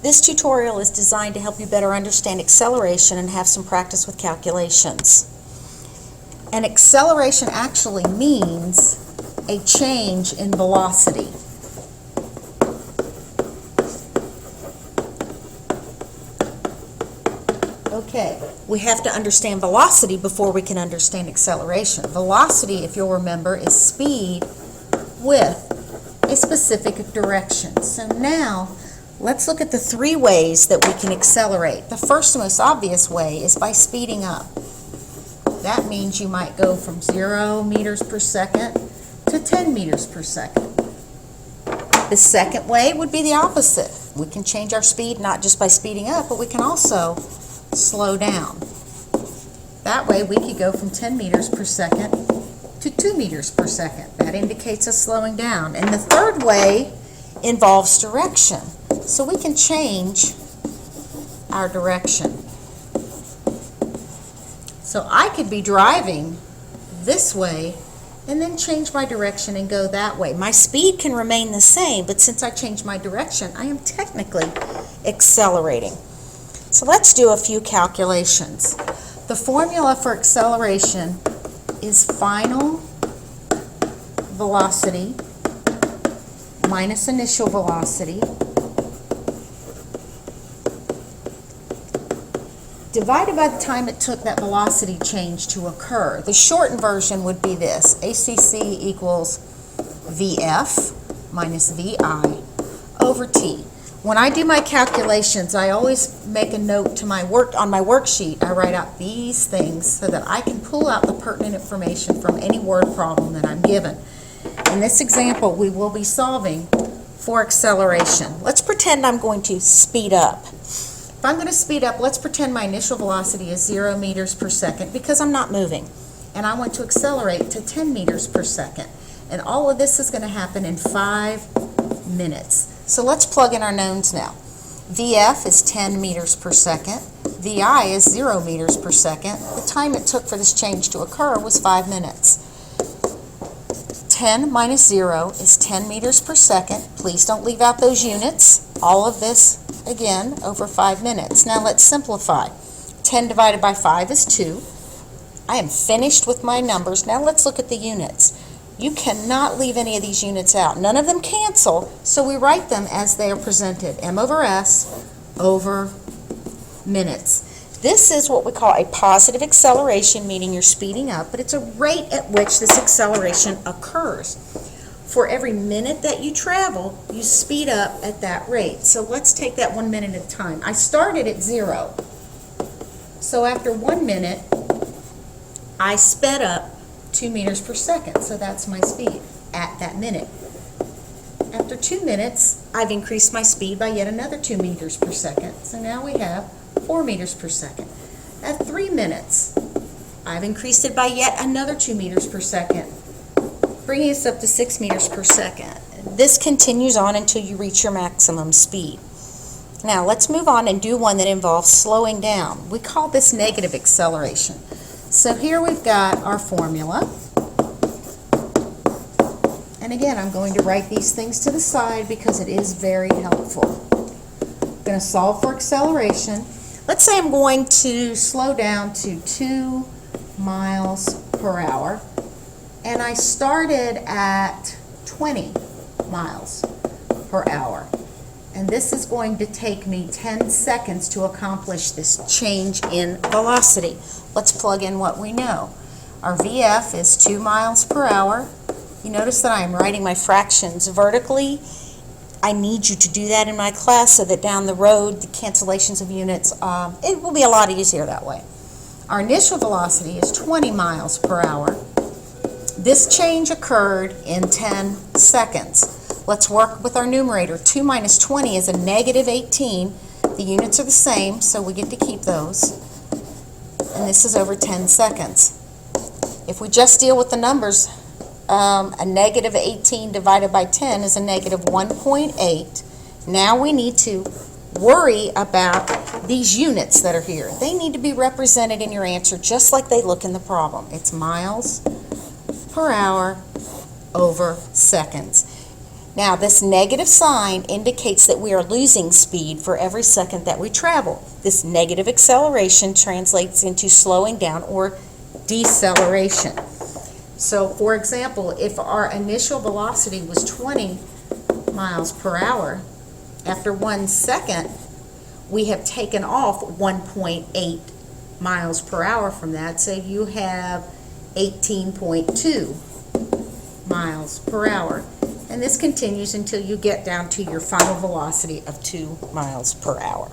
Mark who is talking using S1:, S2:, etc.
S1: This tutorial is designed to help you better understand acceleration and have some practice with calculations. And acceleration actually means a change in velocity. Okay, we have to understand velocity before we can understand acceleration. Velocity, if you'll remember, is speed with a specific direction. So now, let's look at the three ways that we can accelerate. The first and most obvious way is by speeding up. That means you might go from 0 meters per second to 10 meters per second. The second way would be the opposite. We can change our speed not just by speeding up, but we can also slow down. That way we could go from 10 meters per second to 2 meters per second. That indicates us slowing down. And the third way involves direction. So we can change our direction. So I could be driving this way and then change my direction and go that way. My speed can remain the same, but since I changed my direction, I am technically accelerating. So let's do a few calculations. The formula for acceleration is final velocity minus initial velocity divided by the time it took that velocity change to occur. The shortened version would be this: ACC equals VF minus VI over T. When I do my calculations, I always make a note to on my worksheet. I write out these things so that I can pull out the pertinent information from any word problem that I'm given. In this example, we will be solving for acceleration. Let's pretend I'm going to speed up. If I'm going to speed up, let's pretend my initial velocity is 0 meters per second because I'm not moving. And I want to accelerate to 10 meters per second. And all of this is going to happen in 5 minutes. So let's plug in our knowns now. VF is 10 meters per second. VI is 0 meters per second. The time it took for this change to occur was 5 minutes. 10 minus 0 is 10 meters per second. Please don't leave out those units. All of this, again, over 5 minutes. Now let's simplify. 10 divided by 5 is 2. I am finished with my numbers. Now let's look at the units. You cannot leave any of these units out. None of them cancel, so we write them as they are presented. M over S over minutes. This is what we call a positive acceleration, meaning you're speeding up, but it's a rate at which this acceleration occurs. For every minute that you travel, you speed up at that rate. So let's take that 1 minute at a time. I started at 0. So after 1 minute, I sped up 2 meters per second, so that's my speed at that minute. After 2 minutes, I've increased my speed by yet another 2 meters per second, so now we have 4 meters per second. At 3 minutes, I've increased it by yet another 2 meters per second, bringing us up to 6 meters per second. This continues on until you reach your maximum speed. Now let's move on and do one that involves slowing down. We call this negative acceleration. So here we've got our formula. And again, I'm going to write these things to the side because it is very helpful. I'm going to solve for acceleration. Let's say I'm going to slow down to 2 miles per hour. And I started at 20 miles per hour. And this is going to take me 10 seconds to accomplish this change in velocity. Let's plug in what we know. Our VF is 2 miles per hour. You notice that I'm writing my fractions vertically. I need you to do that in my class so that down the road, the cancellations of units, it will be a lot easier that way. Our initial velocity is 20 miles per hour. This change occurred in 10 seconds. Let's work with our numerator. 2 minus 20 is a negative 18. The units are the same, so we get to keep those. And this is over 10 seconds. If we just deal with the numbers, a negative 18 divided by 10 is a negative 1.8. Now we need to worry about these units that are here. They need to be represented in your answer just like they look in the problem. It's miles per hour over seconds. Now, this negative sign indicates that we are losing speed for every second that we travel. This negative acceleration translates into slowing down or deceleration. So, for example, if our initial velocity was 20 miles per hour, after 1 second, we have taken off 1.8 miles per hour from that, so you have 18.2 miles per hour. And this continues until you get down to your final velocity of 2 miles per hour.